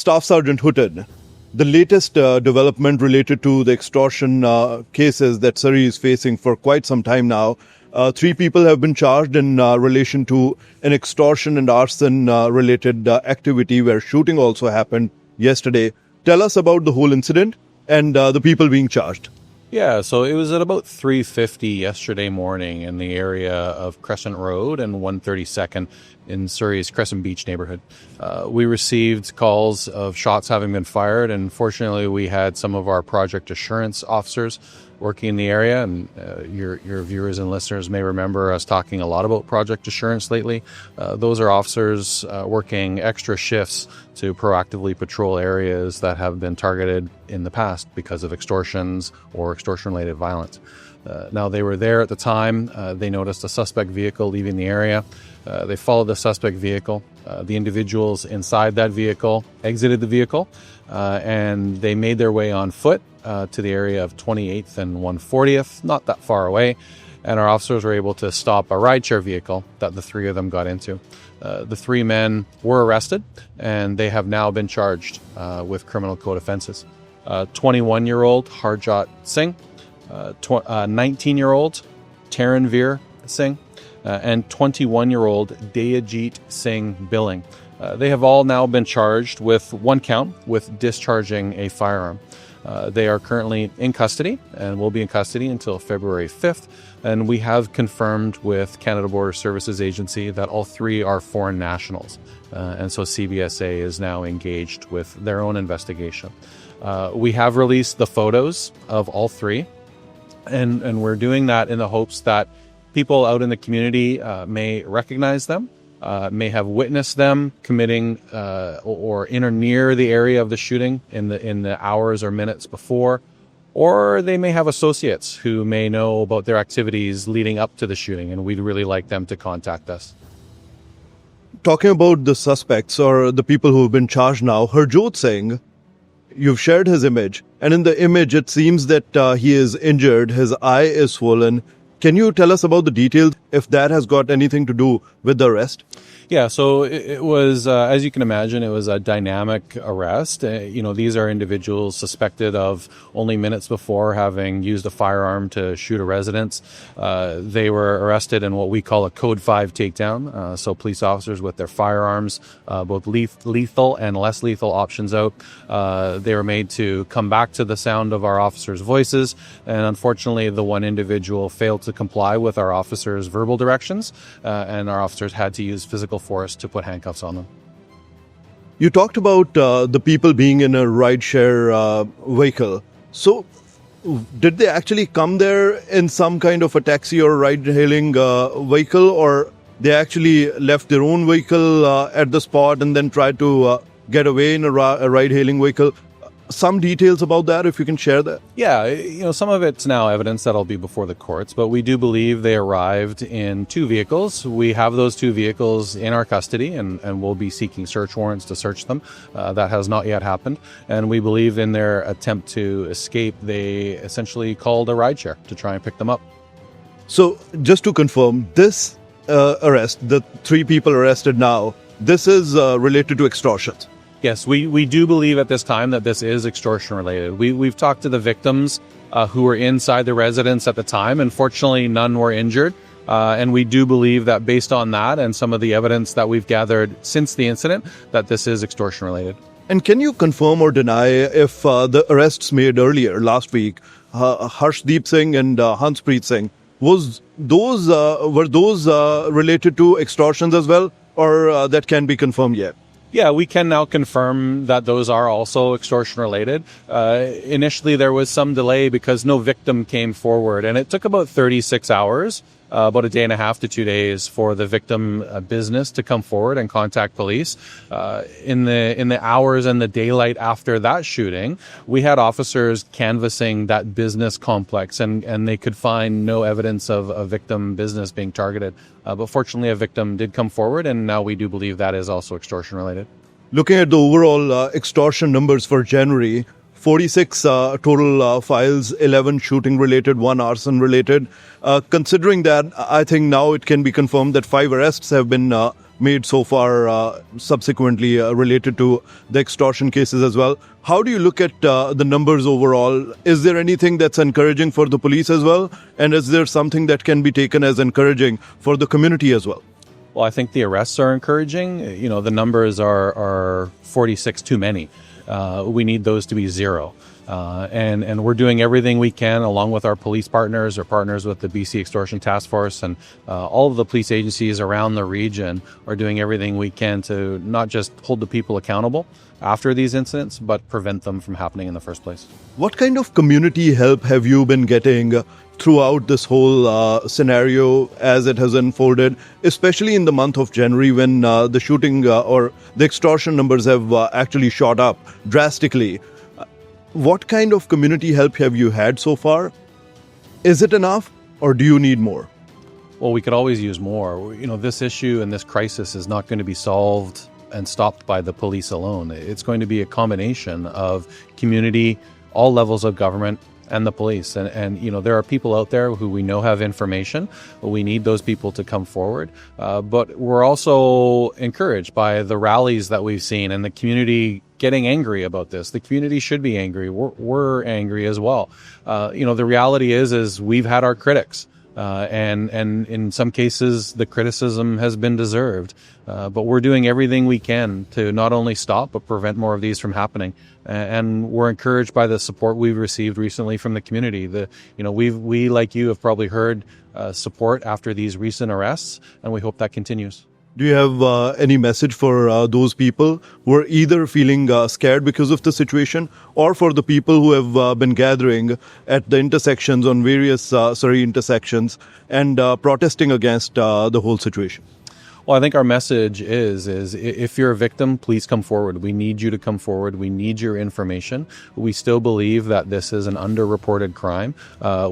Staff Sgt Houghton, the latest development related to the extortion cases that Surrey is facing for quite some time now. 3 people have been charged in relation to an extortion and arson related activity where shooting also happened yesterday. Tell us about the whole incident and the people being charged. Yeah, so it was at about 3:50 yesterday morning in the area of Crescent Road and 132nd in Surrey's Crescent Beach neighborhood. We received calls of shots having been fired, and fortunately we had some of our Project Assurance officers working in the area, and your viewers and listeners may remember us talking a lot about Project Assurance lately. Those are officers working extra shifts to proactively patrol areas that have been targeted in the past because of extortions or extortion-related violence. Now, they were there at the time. They noticed a suspect vehicle leaving the area. They followed the suspect vehicle. The individuals inside that vehicle exited the vehicle, and they made their way on foot to the area of 28th and 140th, not that far away, and our officers were able to stop a rideshare vehicle that the 3 of them got into. The 3 men were arrested, and they have now been charged with criminal code offences. 21-year-old Harjot Singh, 19-year-old Taranveer Singh, and 21-year-old Dayajeet Singh Billing. They have all now been charged with 1 count with discharging a firearm. They are currently in custody and will be in custody until February 5th. And we have confirmed with Canada Border Services Agency that all 3 are foreign nationals. And so CBSA is now engaged with their own investigation. We have released the photos of all 3. And we're doing that in the hopes that people out in the community may recognize them, may have witnessed them committing or in or near the area of the shooting in the hours or minutes before, or they may have associates who may know about their activities leading up to the shooting, and we'd really like them to contact us. Talking about the suspects or the people who have been charged now, Harjot Singh, you've shared his image, and in the image it seems that he is injured, his eye is swollen. Can you tell us about the details, if that has got anything to do with the arrest? Yeah, so it was, as you can imagine, it was a dynamic arrest. These are individuals suspected of only minutes before having used a firearm to shoot a residence. They were arrested in what we call a Code 5 takedown. So police officers with their firearms, both lethal and less lethal options out. They were made to come back to the sound of our officers' voices. And unfortunately, the one individual failed to comply with our officers' verbal directions, and our officers had to use physical force to put handcuffs on them. You talked about the people being in a rideshare vehicle. So did they actually come there in some kind of a taxi or ride-hailing vehicle, or they actually left their own vehicle at the spot and then tried to get away in a ride-hailing vehicle? Some details about that, if you can share that. Yeah, some of it's now evidence that'll be before the courts, but we do believe they arrived in 2 vehicles. We have those 2 vehicles in our custody, and we'll be seeking search warrants to search them. That has not yet happened. And we believe in their attempt to escape, they essentially called a rideshare to try and pick them up. So just to confirm, this arrest, the 3 people arrested now, this is related to extortions. Yes, we do believe at this time that this is extortion related. We've talked to the victims who were inside the residence at the time, and fortunately none were injured. And we do believe that based on that and some of the evidence that we've gathered since the incident, that this is extortion related. And can you confirm or deny if the arrests made earlier last week, Harjot Singh and Hanspreet Singh, were those related to extortions as well, or that can be confirmed yet? Yeah, we can now confirm that those are also extortion related. Initially, there was some delay because no victim came forward, and it took about 36 hours, about a day and a half to 2 days for the victim business to come forward and contact police. In the hours and the daylight after that shooting, we had officers canvassing that business complex, and they could find no evidence of a victim business being targeted. But fortunately, a victim did come forward, and now we do believe that is also extortion related. Looking at the overall extortion numbers for January, 46 total files, 11 shooting related, 1 arson related. Considering that, I think now it can be confirmed that 5 arrests have been made so far, subsequently related to the extortion cases as well. How do you look at the numbers overall? Is there anything that's encouraging for the police as well? And is there something that can be taken as encouraging for the community as well? Well, I think the arrests are encouraging. You know, the numbers are 46 too many. We need those to be zero. And we're doing everything we can along with our police partners or partners with the BC Extortion Task Force, and all of the police agencies around the region are doing everything we can to not just hold the people accountable after these incidents, but prevent them from happening in the first place. What kind of community help have you been getting throughout this whole scenario as it has unfolded, especially in the month of January when the shooting or the extortion numbers have actually shot up drastically? What kind of community help have you had so far? Is it enough, or do you need more? Well, we could always use more. You know, this issue and this crisis is not going to be solved and stopped by the police alone. It's going to be a combination of community, all levels of government, and the police. And you know, there are people out there who we know have information, but we need those people to come forward. But we're also encouraged by the rallies that we've seen and the community getting angry about this. The community should be angry. We're angry as well. You know, the reality is we've had our critics. And in some cases, the criticism has been deserved. But we're doing everything we can to not only stop, but prevent more of these from happening. And we're encouraged by the support we've received recently from the community. We, like you, have probably heard support after these recent arrests, and we hope that continues. Do you have any message for those people who are either feeling scared because of the situation, or for the people who have been gathering at the intersections on various Surrey intersections and protesting against the whole situation? Well, I think our message is if you're a victim, please come forward. We need you to come forward. We need your information. We still believe that this is an underreported crime.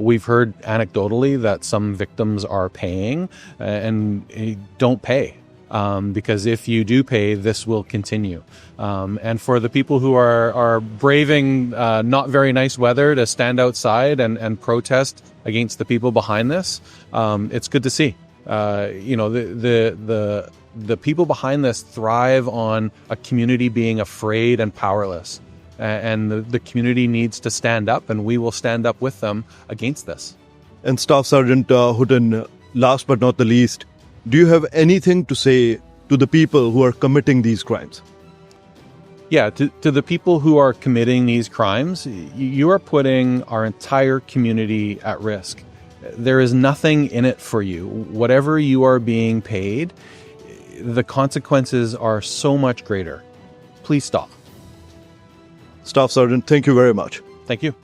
We've heard anecdotally that some victims are paying and don't pay. Because if you do pay, this will continue. And for the people who are braving not very nice weather to stand outside and protest against the people behind this, it's good to see. You know, the people behind this thrive on a community being afraid and powerless. And the community needs to stand up, and we will stand up with them against this. And Staff Sergeant Houghton, last but not the least, do you have anything to say to the people who are committing these crimes? Yeah, to the people who are committing these crimes, you are putting our entire community at risk. There is nothing in it for you. Whatever you are being paid, the consequences are so much greater. Please stop. Staff Sergeant, thank you very much. Thank you.